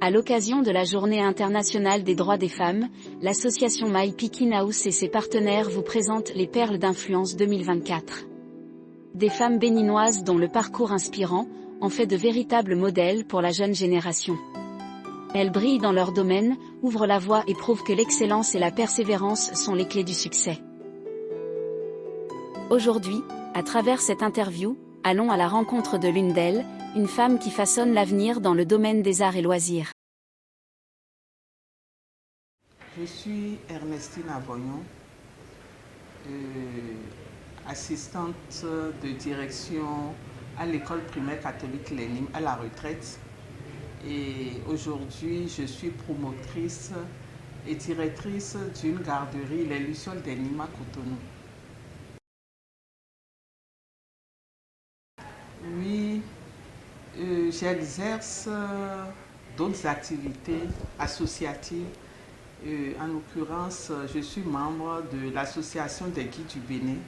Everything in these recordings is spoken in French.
À l'occasion de la Journée internationale des droits des femmes, l'association My Pekin House et ses partenaires vous présentent les Perles d'influence 2024. Des femmes béninoises dont le parcours inspirant en fait de véritables modèles pour la jeune génération. Elles brillent dans leur domaine, ouvrent la voie et prouvent que l'excellence et la persévérance sont les clés du succès. Aujourd'hui, à travers cette interview, allons à la rencontre de l'une d'elles, une femme qui façonne l'avenir dans le domaine des arts et loisirs. Je suis Ernestine Aboyon, assistante de direction à l'école primaire catholique Lénine à la retraite. Et aujourd'hui, je suis promotrice et directrice d'une garderie, les Lucioles des Nîmes à Cotonou. Oui, j'exerce d'autres activités associatives. En l'occurrence, je suis membre de l'association des guides du Bénin.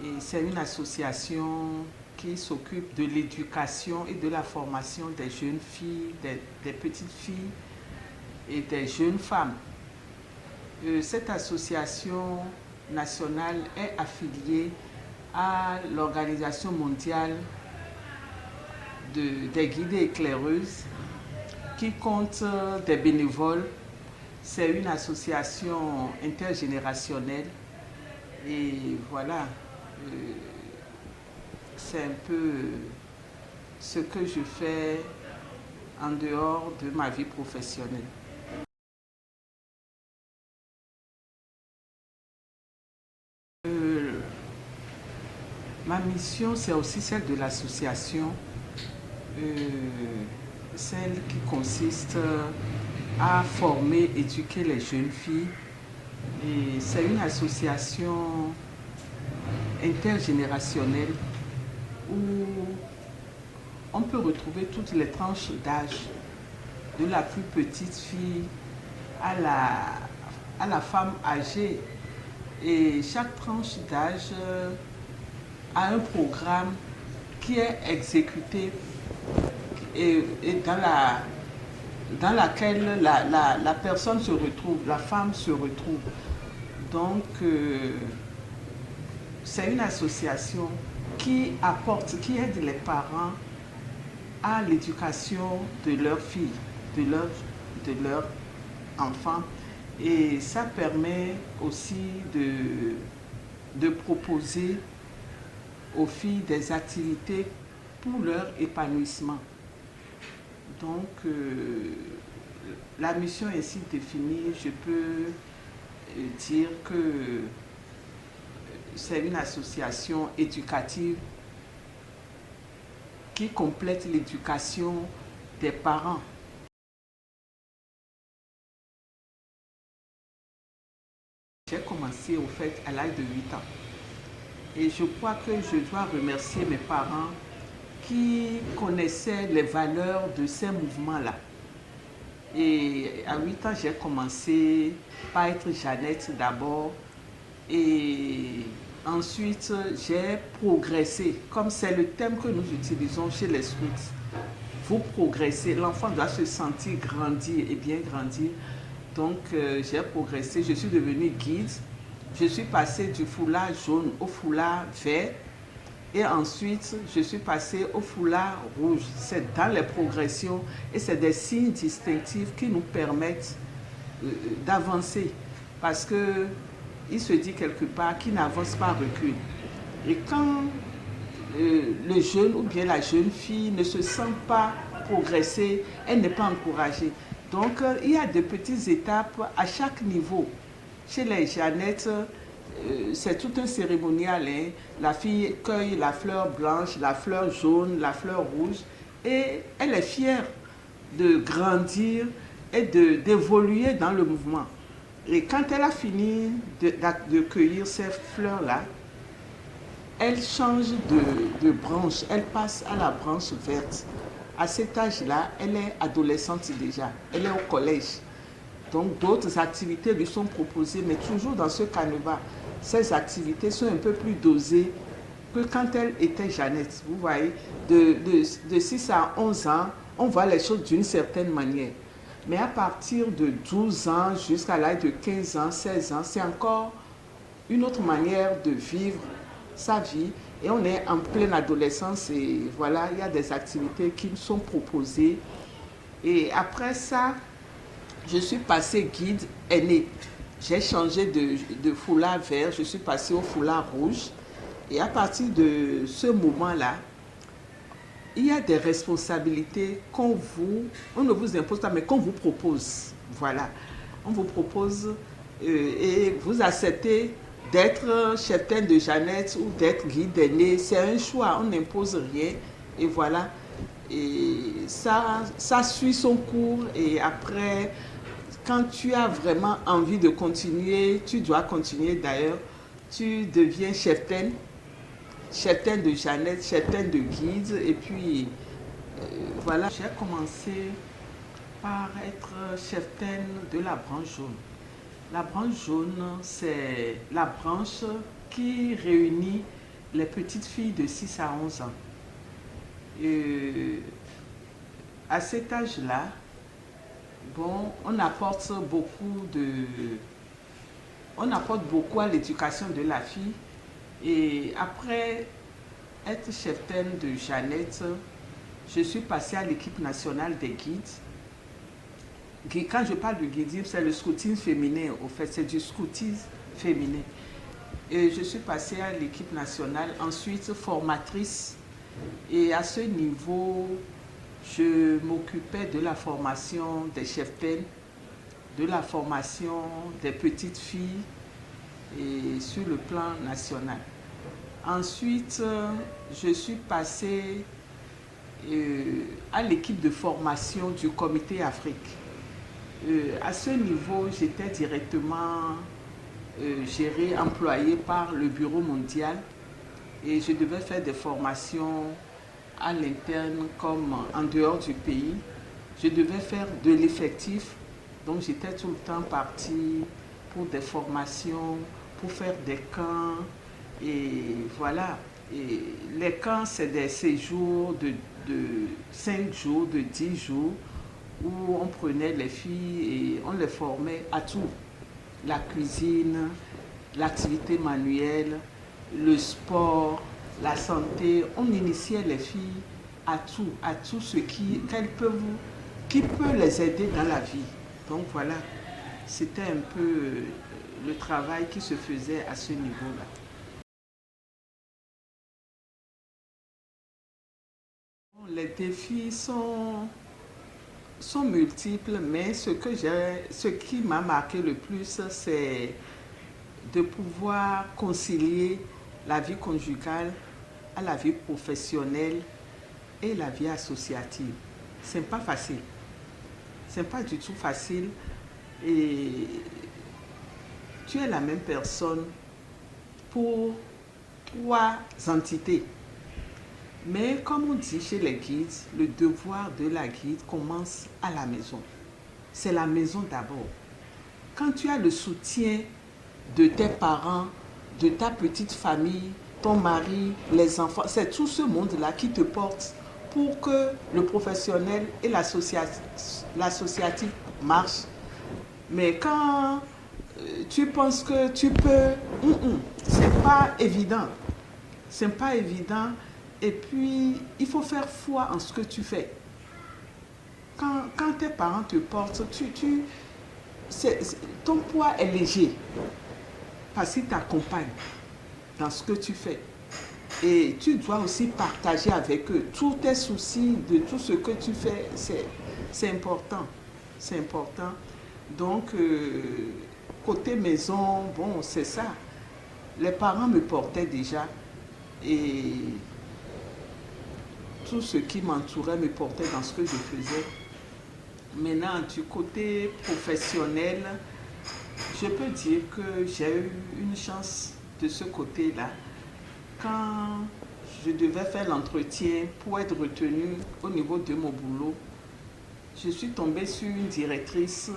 Et c'est une association qui s'occupe de l'éducation et de la formation des jeunes filles, des petites filles et des jeunes femmes. Cette association nationale est affiliée à l'Organisation mondiale des guides et éclaireuses qui compte des bénévoles. C'est une association intergénérationnelle et voilà, c'est un peu ce que je fais en dehors de ma vie professionnelle. Ma mission, c'est aussi celle de l'association, celle qui consiste à former, éduquer les jeunes filles. Et c'est une association intergénérationnelle où on peut retrouver toutes les tranches d'âge, de la plus petite fille à la femme âgée. Et chaque tranche d'âge a un programme qui est exécuté et dans laquelle la personne se retrouve, la femme se retrouve. Donc, c'est une association qui apporte, qui aide les parents à l'éducation de leurs filles, de leurs enfants. Et ça permet aussi de proposer aux filles des activités pour leur épanouissement. Donc, la mission ainsi définie, je peux dire que c'est une association éducative qui complète l'éducation des parents. J'ai commencé au fait à l'âge de 8 ans. Et je crois que je dois remercier mes parents qui connaissaient les valeurs de ces mouvements-là. Et à 8 ans, j'ai commencé par être Jeannette d'abord. Et ensuite, j'ai progressé. Comme c'est le thème que nous utilisons chez les Scouts. Vous progressez. L'enfant doit se sentir grandir et bien grandir. Donc, j'ai progressé. Je suis devenue guide. Je suis passée du foulard jaune au foulard vert. Et ensuite, je suis passée au foulard rouge. C'est dans les progressions et c'est des signes distinctifs qui nous permettent d'avancer. Parce qu'il se dit quelque part qui n'avance pas recule. Et quand le jeune ou bien la jeune fille ne se sent pas progresser, elle n'est pas encouragée. Donc, il y a des petites étapes à chaque niveau. Chez les Jeannettes, c'est tout un cérémonial. Hein. La fille cueille la fleur blanche, la fleur jaune, la fleur rouge. Et elle est fière de grandir et d'évoluer dans le mouvement. Et quand elle a fini de cueillir ces fleurs-là, elle change de branche. Elle passe à la branche verte. À cet âge-là, elle est adolescente déjà. Elle est au collège. Donc d'autres activités lui sont proposées, mais toujours dans ce canevas. Ces activités sont un peu plus dosées que quand elle était Jeannette. Vous voyez, de 6 à 11 ans, on voit les choses d'une certaine manière. Mais à partir de 12 ans jusqu'à l'âge de 15 ans, 16 ans, c'est encore une autre manière de vivre sa vie. Et on est en pleine adolescence et voilà, il y a des activités qui me sont proposées. Et après ça, je suis passée guide aîné. J'ai changé de foulard vert, je suis passée au foulard rouge. Et à partir de ce moment-là, il y a des responsabilités on ne vous impose pas, mais qu'on vous propose. Voilà. On vous propose et vous acceptez d'être cheptaine de Jeannette ou d'être guide aîné. C'est un choix, on n'impose rien. Et voilà. Et ça suit son cours. Et après, quand tu as vraiment envie de continuer, tu dois continuer d'ailleurs. Tu deviens cheptaine de Jeannette, cheptaine de guide. Et puis, voilà, j'ai commencé par être cheptaine de la branche jaune. La branche jaune, c'est la branche qui réunit les petites filles de 6 à 11 ans. Et à cet âge-là, bon, on apporte beaucoup à l'éducation de la fille. Et après être cheptaine de Jeannette, je suis passée à l'équipe nationale des guides. Quand je parle de guidisme, c'est le scoutisme féminin, au fait, c'est du scoutisme féminin. Et je suis passée à l'équipe nationale, ensuite formatrice. Et à ce niveau, je m'occupais de la formation des cheptaines, de la formation des petites filles et sur le plan national. Ensuite, je suis passée à l'équipe de formation du Comité Afrique. À ce niveau, j'étais directement gérée, employée par le Bureau mondial et je devais faire des formations à l'interne comme en dehors du pays. Je devais faire de l'effectif, donc j'étais tout le temps partie pour des formations, pour faire des camps et voilà. Et les camps, c'est des séjours de 5 jours, de 10 jours où on prenait les filles et on les formait à tout. La cuisine, l'activité manuelle, le sport, la santé. On initiait les filles à tout ce qui peut les aider dans la vie. Donc voilà, c'était un peu le travail qui se faisait à ce niveau-là. Les défis sont multiples, mais ce qui m'a marqué le plus, c'est de pouvoir concilier la vie conjugale à la vie professionnelle et la vie associative. C'est pas facile. C'est pas du tout facile. Et tu es la même personne pour 3 entités. Mais comme on dit chez les guides, le devoir de la guide commence à la maison. C'est la maison d'abord. Quand tu as le soutien de tes parents, de ta petite famille, ton mari, les enfants, c'est tout ce monde-là qui te porte pour que le professionnel et l'associatif marchent. Mais quand tu penses que tu peux, c'est pas évident. C'est pas évident. Et puis, il faut faire foi en ce que tu fais. Quand tes parents te portent, ton poids est léger parce qu'ils t'accompagnent dans ce que tu fais. Et tu dois aussi partager avec eux tous tes soucis de tout ce que tu fais. C'est important. C'est important. Donc, côté maison, bon, c'est ça. Les parents me portaient déjà et tout ce qui m'entourait me portait dans ce que je faisais. Maintenant, du côté professionnel, je peux dire que j'ai eu une chance de ce côté-là. Quand je devais faire l'entretien pour être retenue au niveau de mon boulot, je suis tombée sur une directrice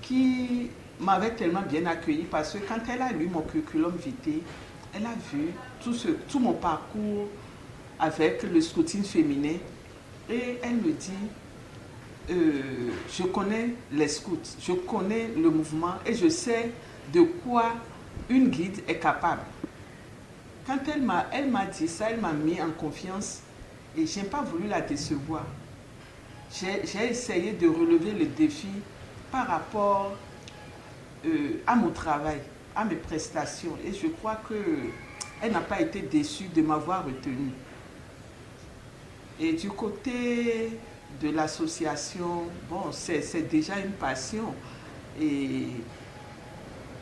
qui m'avait tellement bien accueillie parce que quand elle a lu mon curriculum vitae, elle a vu tout mon parcours avec le scouting féminin Et elle me dit, je connais les scouts, je connais le mouvement et je sais de quoi une guide est capable. Quand elle m'a dit ça, elle m'a mis en confiance et je n'ai pas voulu la décevoir. J'ai essayé de relever le défi par rapport à mon travail, à mes prestations. Et je crois qu'elle n'a pas été déçue de m'avoir retenue. Et du côté de l'association, bon, c'est déjà une passion. Et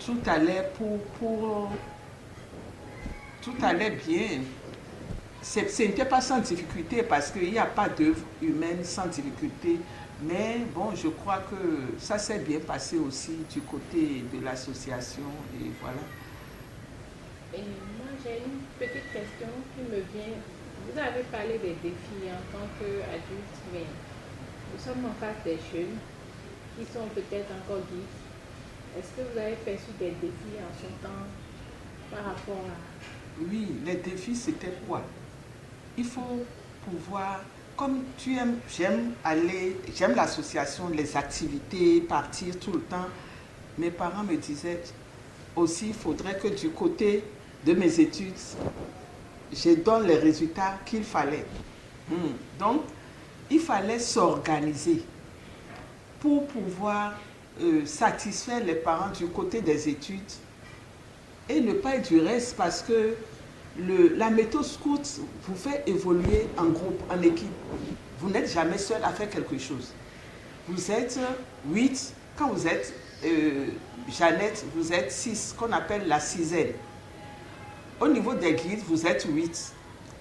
tout allait tout allait bien. Ce n'était pas sans difficulté parce qu'il n'y a pas d'œuvre humaine sans difficulté. Mais bon, je crois que ça s'est bien passé aussi du côté de l'association et voilà. Et moi, j'ai une petite question qui me vient. Vous avez parlé des défis en tant qu'adulte, mais nous sommes en face des jeunes qui sont peut-être encore guides. Est-ce que vous avez perçu des défis en ce temps par rapport à... Oui, les défis, c'était quoi? Il faut pouvoir, comme tu aimes, j'aime l'association, les activités, partir tout le temps. Mes parents me disaient aussi, il faudrait que du côté de mes études, je donne les résultats qu'il fallait. Donc, il fallait s'organiser pour pouvoir satisfaire les parents du côté des études et ne pas être du reste parce que la méthode scout vous fait évoluer en groupe, en équipe. Vous n'êtes jamais seul à faire quelque chose. Vous êtes 8, quand vous êtes Jeannette, vous êtes 6, qu'on appelle la sixième. Au niveau des guides, vous êtes 8.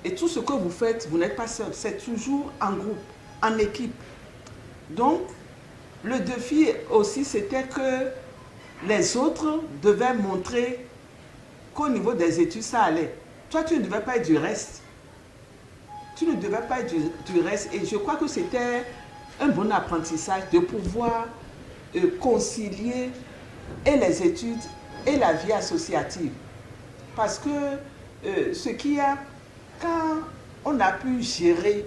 Et tout ce que vous faites, vous n'êtes pas seul, c'est toujours en groupe, en équipe. Donc, le défi aussi, c'était que les autres devaient montrer qu'au niveau des études, ça allait. Toi, tu ne devais pas être du reste. Tu ne devais pas être du reste. Et je crois que c'était un bon apprentissage de pouvoir concilier et les études et la vie associative. Parce que ce qu'il y a, quand on a pu gérer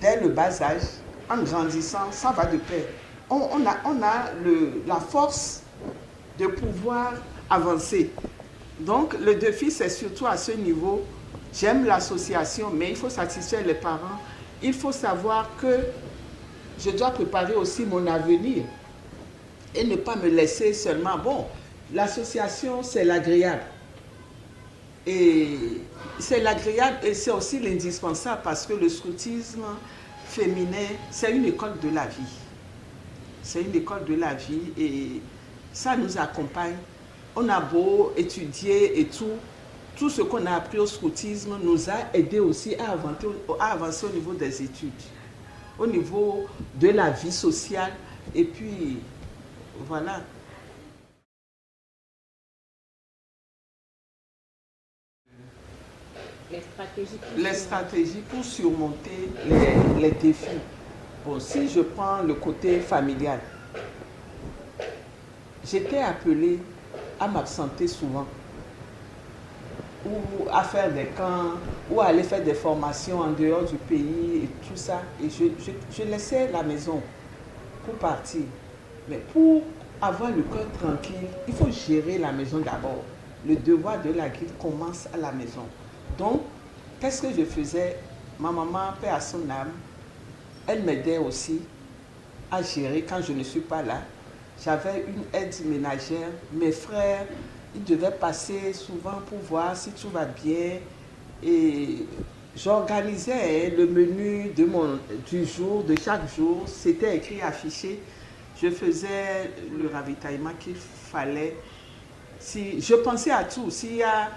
dès le bas âge, en grandissant, ça va de pair. On a la force de pouvoir avancer. Donc, le défi, c'est surtout à ce niveau. J'aime l'association, mais il faut satisfaire les parents. Il faut savoir que je dois préparer aussi mon avenir et ne pas me laisser seulement. Bon, l'association, c'est l'agréable. Et c'est l'agréable et c'est aussi l'indispensable parce que le scoutisme féminin, c'est une école de la vie. C'est une école de la vie et ça nous accompagne. On a beau étudier et tout ce qu'on a appris au scoutisme nous a aidé aussi à avancer au niveau des études, au niveau de la vie sociale et puis voilà. Les stratégies pour surmonter les défis. Bon, si je prends le côté familial, j'étais appelée à m'absenter souvent, ou à faire des camps, ou à aller faire des formations en dehors du pays et tout ça. Et je laissais la maison pour partir. Mais pour avoir le cœur tranquille, il faut gérer la maison d'abord. Le devoir de la guide commence à la maison. Donc, qu'est-ce que je faisais? Ma maman, paix à son âme, elle m'aidait aussi à gérer quand je ne suis pas là. J'avais une aide ménagère. Mes frères, ils devaient passer souvent pour voir si tout va bien. Et j'organisais le menu du jour, de chaque jour. C'était écrit, affiché. Je faisais le ravitaillement qu'il fallait. Je pensais à tout. S'il y a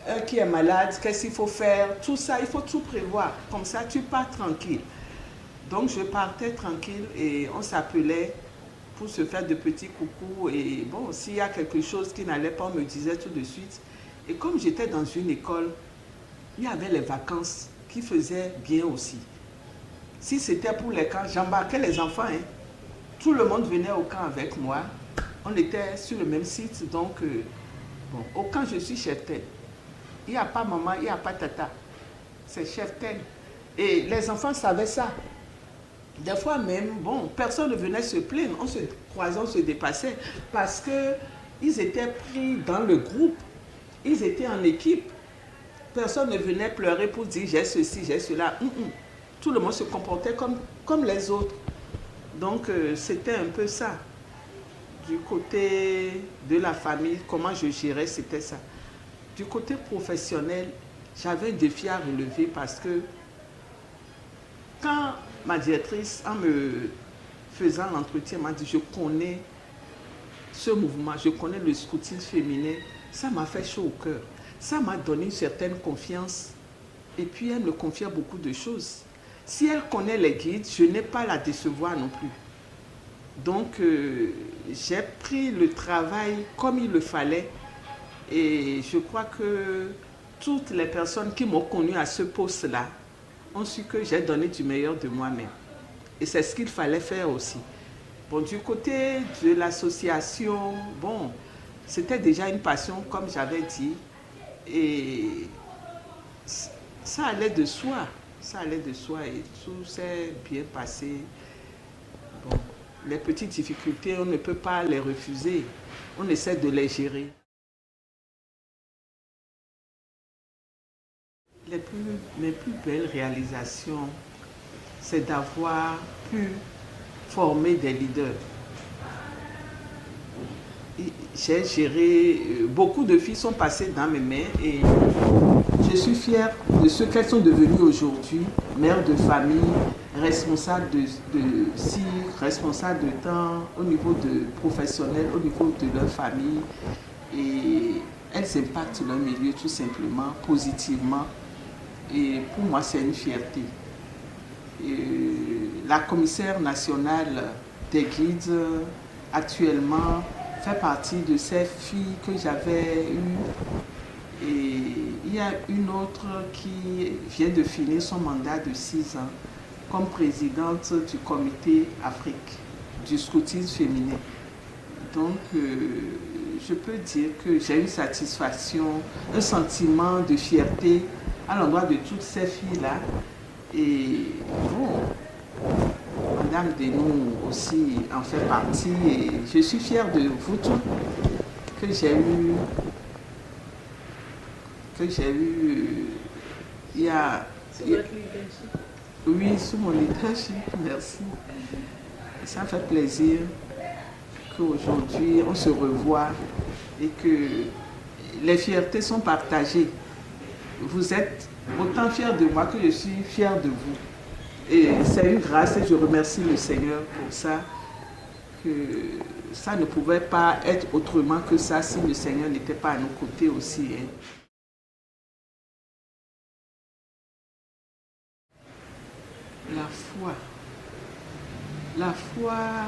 un qui est malade, qu'est-ce qu'il faut faire? Tout ça, il faut tout prévoir. Comme ça, tu pars tranquille. Donc, je partais tranquille et on s'appelait pour se faire de petits coucous. Et bon, s'il y a quelque chose qui n'allait pas, on me disait tout de suite. Et comme j'étais dans une école, il y avait les vacances qui faisaient bien aussi. Si c'était pour les camps, j'embarquais les enfants. Tout le monde venait au camp avec moi. On était sur le même site. Donc, bon, au camp, je suis chef-tel. Il n'y a pas maman, il n'y a pas tata. C'est chef-tel. Et les enfants savaient ça. Des fois même, bon, personne ne venait se plaindre. On se croisait, on se dépassait. Parce qu'ils étaient pris dans le groupe. Ils étaient en équipe. Personne ne venait pleurer pour dire j'ai ceci, j'ai cela. Tout le monde se comportait comme les autres. Donc, c'était un peu ça. Du côté de la famille, comment je gérais, c'était ça. Du côté professionnel, j'avais un défi à relever parce que quand ma directrice, en me faisant l'entretien, m'a dit « Je connais ce mouvement, je connais le scoutisme féminin », ça m'a fait chaud au cœur. Ça m'a donné une certaine confiance. Et puis, elle me confiait beaucoup de choses. Si elle connaît les guides, je n'ai pas à la décevoir non plus. Donc, j'ai pris le travail comme il le fallait. Et je crois que toutes les personnes qui m'ont connue à ce poste-là ont su que j'ai donné du meilleur de moi-même. Et c'est ce qu'il fallait faire aussi. Bon, du côté de l'association, bon, c'était déjà une passion, comme j'avais dit. Et ça allait de soi. Ça allait de soi et tout s'est bien passé. Bon, les petites difficultés, on ne peut pas les refuser. On essaie de les gérer. Mes plus belles réalisations, c'est d'avoir pu former des leaders. J'ai géré, beaucoup de filles sont passées dans mes mains et je suis fière de ce qu'elles sont devenues aujourd'hui, mères de famille, responsables de cirque, responsables de temps, au niveau de professionnels, au niveau de leur famille. Et elles impactent leur milieu tout simplement, positivement. Et pour moi, c'est une fierté. Et la commissaire nationale des guides, actuellement, fait partie de ces filles que j'avais eues. Et il y a une autre qui vient de finir son mandat de 6 ans comme présidente du comité Afrique du scoutisme féminin. Donc, je peux dire que j'ai une satisfaction, un sentiment de fierté à l'endroit de toutes ces filles-là. Et bon, Madame Denou aussi en fait partie. Et je suis fière de vous tous que j'ai eu. Il y a. Sous votre leadership. Oui, sous mon leadership, merci. Ça fait plaisir qu'aujourd'hui on se revoit et que les fiertés sont partagées. Vous êtes autant fiers de moi que je suis fière de vous. Et c'est une grâce et je remercie le Seigneur pour ça, que ça ne pouvait pas être autrement que ça si le Seigneur n'était pas à nos côtés aussi. Hein. La foi,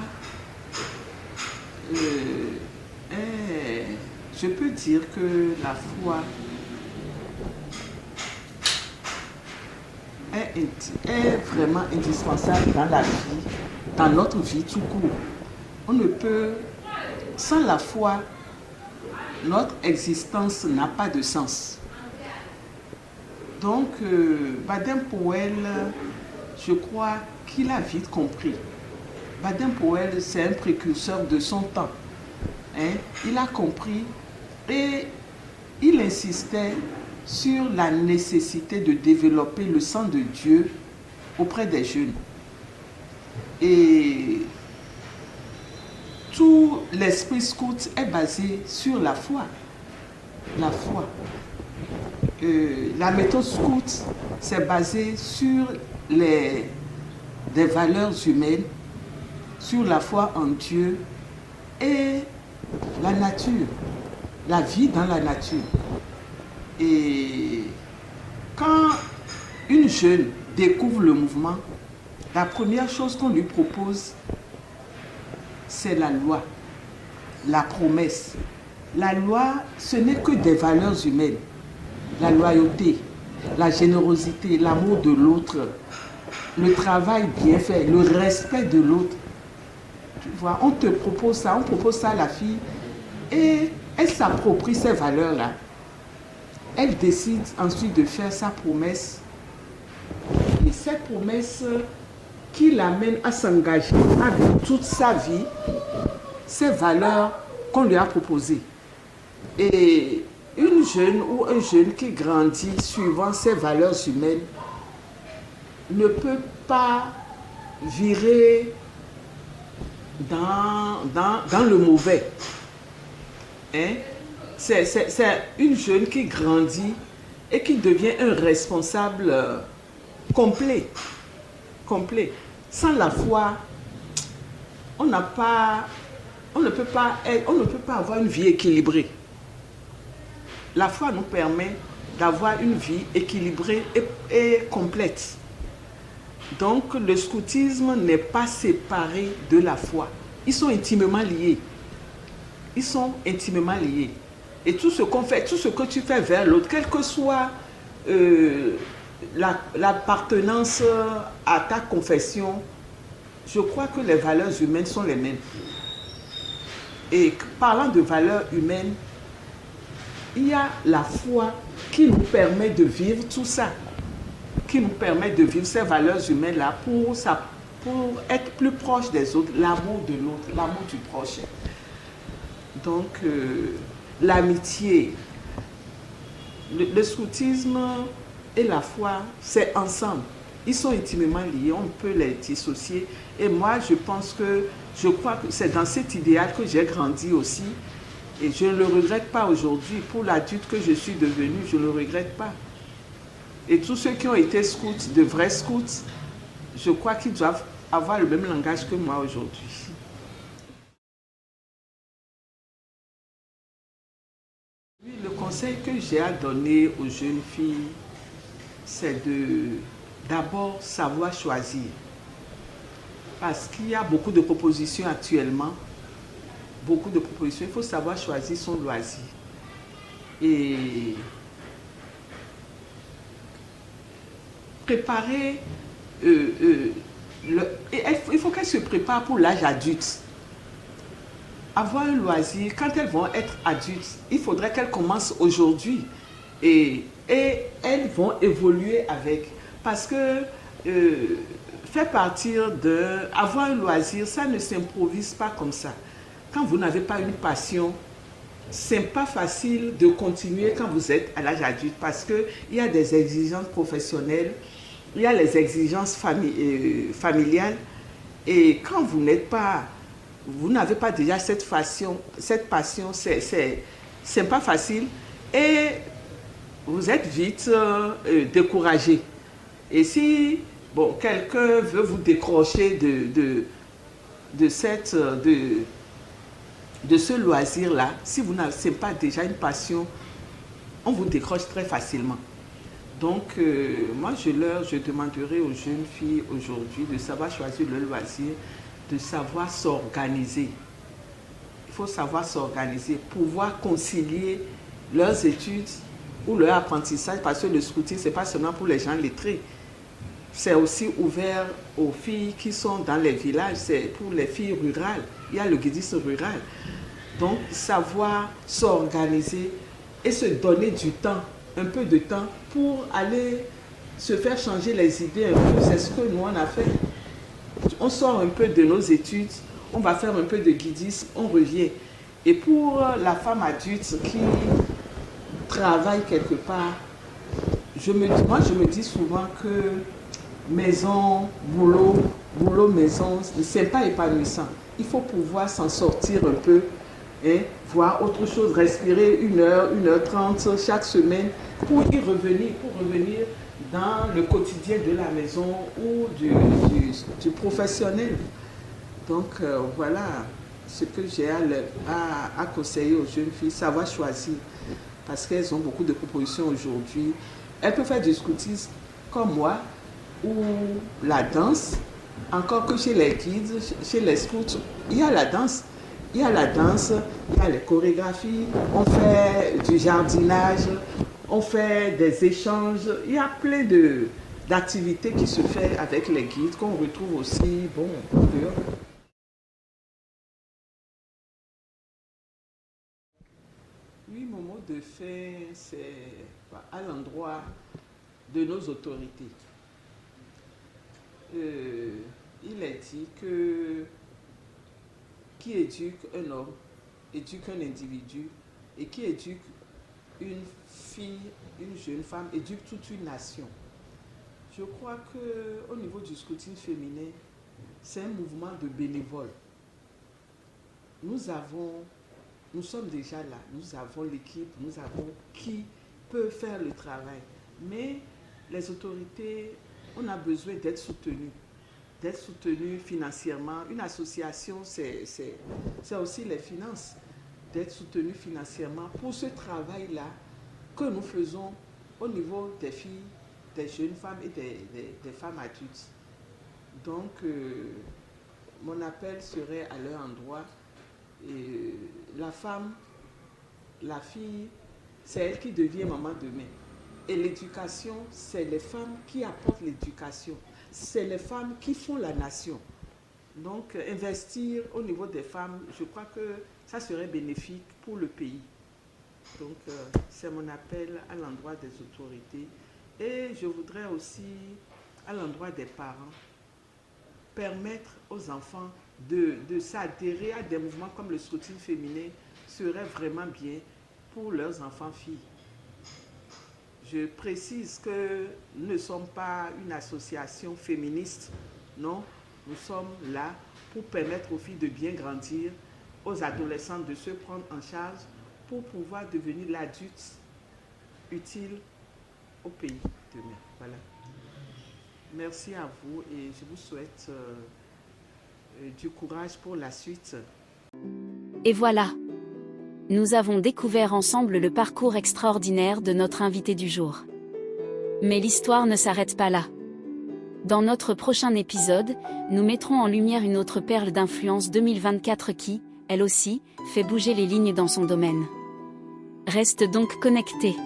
je peux dire que la foi est vraiment indispensable dans la vie, dans notre vie tout court. On ne peut, sans la foi, notre existence n'a pas de sens. Donc, Baden-Powell, je crois qu'il a vite compris. Baden-Powell, c'est un précurseur de son temps. Hein? Il a compris et il insistait sur la nécessité de développer le sang de Dieu auprès des jeunes. Et tout l'esprit scout est basé sur la foi. La foi. La méthode scout, c'est basé sur des valeurs humaines, sur la foi en Dieu et la nature, la vie dans la nature. Et quand une jeune découvre le mouvement, la première chose qu'on lui propose, c'est la loi, la promesse. La loi, ce n'est que des valeurs humaines. La loyauté, la générosité, l'amour de l'autre, le travail bien fait, le respect de l'autre. Tu vois, on te propose ça, à la fille et elle s'approprie ces valeurs-là. Elle décide ensuite de faire sa promesse. Et cette promesse qui l'amène à s'engager avec toute sa vie, ces valeurs qu'on lui a proposées. Et une jeune ou un jeune qui grandit suivant ces valeurs humaines ne peut pas virer dans le mauvais. Hein? C'est une jeune qui grandit et qui devient un responsable complet. Sans la foi, on ne peut pas avoir une vie équilibrée. La foi nous permet d'avoir une vie équilibrée et complète. Donc le scoutisme n'est pas séparé de la foi. Ils sont intimement liés. Et tout ce qu'on fait, tout ce que tu fais vers l'autre, quelle que soit l'appartenance à ta confession, je crois que les valeurs humaines sont les mêmes. Et parlant de valeurs humaines, il y a la foi qui nous permet de vivre tout ça, qui nous permet de vivre ces valeurs humaines-là pour être plus proche des autres, l'amour de l'autre, l'amour du prochain. Donc, l'amitié, le scoutisme et la foi, c'est ensemble. Ils sont intimement liés, on peut les dissocier. Et moi, je crois que c'est dans cet idéal que j'ai grandi aussi. Et je ne le regrette pas aujourd'hui. Pour l'adulte que je suis devenue, je ne le regrette pas. Et tous ceux qui ont été scouts, de vrais scouts, je crois qu'ils doivent avoir le même langage que moi aujourd'hui. Oui, le conseil que j'ai à donner aux jeunes filles, c'est d'abord savoir choisir. Parce qu'il y a beaucoup de propositions actuellement. Beaucoup de propositions. Il faut savoir choisir son loisir. Et préparer... il faut qu'elles se préparent pour l'âge adulte. Avoir un loisir, quand elles vont être adultes, il faudrait qu'elles commencent aujourd'hui. Et elles vont évoluer avec. Parce que avoir un loisir, ça ne s'improvise pas comme ça. Quand vous n'avez pas une passion, c'est pas facile de continuer quand vous êtes à l'âge adulte parce qu'il y a des exigences professionnelles, il y a les exigences familiales. Et quand vous n'avez pas déjà cette passion, c'est pas facile. Et vous êtes vite découragé. Et si quelqu'un veut vous décrocher de ce loisir-là, si vous n'avez pas déjà une passion, on vous décroche très facilement. Donc, moi, je demanderai aux jeunes filles aujourd'hui de savoir choisir le loisir, de savoir s'organiser. Il faut savoir s'organiser, pouvoir concilier leurs études ou leur apprentissage, parce que le scouting, ce n'est pas seulement pour les gens lettrés. C'est aussi ouvert aux filles qui sont dans les villages, c'est pour les filles rurales. Il y a le guidisme rural. Donc, savoir s'organiser et se donner du temps, un peu de temps, pour aller se faire changer les idées un peu. C'est ce que nous, on a fait. On sort un peu de nos études, on va faire un peu de guidisme, on revient. Et pour la femme adulte qui travaille quelque part, je me dis souvent que maison, boulot, maison, c'est pas épanouissant. Il faut pouvoir s'en sortir un peu, voir autre chose, respirer 1 heure, 1h30 chaque semaine pour y revenir, dans le quotidien de la maison ou du professionnel. Donc voilà ce que j'ai à conseiller aux jeunes filles, savoir choisir, parce qu'elles ont beaucoup de propositions aujourd'hui. Elles peuvent faire du scoutisme comme moi, ou la danse, encore que chez les guides, chez les scouts, il y a la danse. Il y a les chorégraphies, on fait du jardinage, on fait des échanges. Il y a plein d'activités qui se font avec les guides qu'on retrouve aussi dehors. Oui, mon mot de fin, c'est à l'endroit de nos autorités. il est dit que qui éduque un homme, éduque un individu, et qui éduque une fille, une jeune femme, éduque toute une nation. Je crois qu'au niveau du scouting féminin, c'est un mouvement de bénévoles. Nous sommes déjà là, nous avons l'équipe, nous avons qui peut faire le travail. Mais les autorités, on a besoin d'être soutenus financièrement. Une association, c'est aussi les finances, d'être soutenu financièrement pour ce travail-là que nous faisons au niveau des filles, des jeunes femmes et des femmes adultes. Donc, mon appel serait à leur endroit. Et la femme, la fille, c'est elle qui devient maman demain. Et l'éducation, c'est les femmes qui apportent l'éducation. C'est les femmes qui font la nation. Donc, investir au niveau des femmes, je crois que ça serait bénéfique pour le pays. Donc, c'est mon appel à l'endroit des autorités. Et je voudrais aussi, à l'endroit des parents, permettre aux enfants de s'adhérer à des mouvements comme le scouting féminin serait vraiment bien pour leurs enfants filles. Je précise que nous ne sommes pas une association féministe, non, nous sommes là pour permettre aux filles de bien grandir, aux adolescents de se prendre en charge pour pouvoir devenir l'adulte utile au pays demain. Voilà. Merci à vous et je vous souhaite du courage pour la suite. Et voilà. Nous avons découvert ensemble le parcours extraordinaire de notre invité du jour. Mais l'histoire ne s'arrête pas là. Dans notre prochain épisode, nous mettrons en lumière une autre perle d'influence 2024 qui, elle aussi, fait bouger les lignes dans son domaine. Reste donc connecté.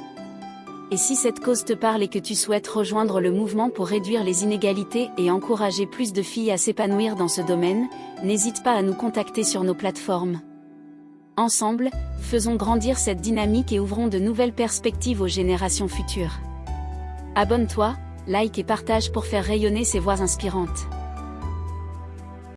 Et si cette cause te parle et que tu souhaites rejoindre le mouvement pour réduire les inégalités et encourager plus de filles à s'épanouir dans ce domaine, n'hésite pas à nous contacter sur nos plateformes. Ensemble, faisons grandir cette dynamique et ouvrons de nouvelles perspectives aux générations futures. Abonne-toi, like et partage pour faire rayonner ces voix inspirantes.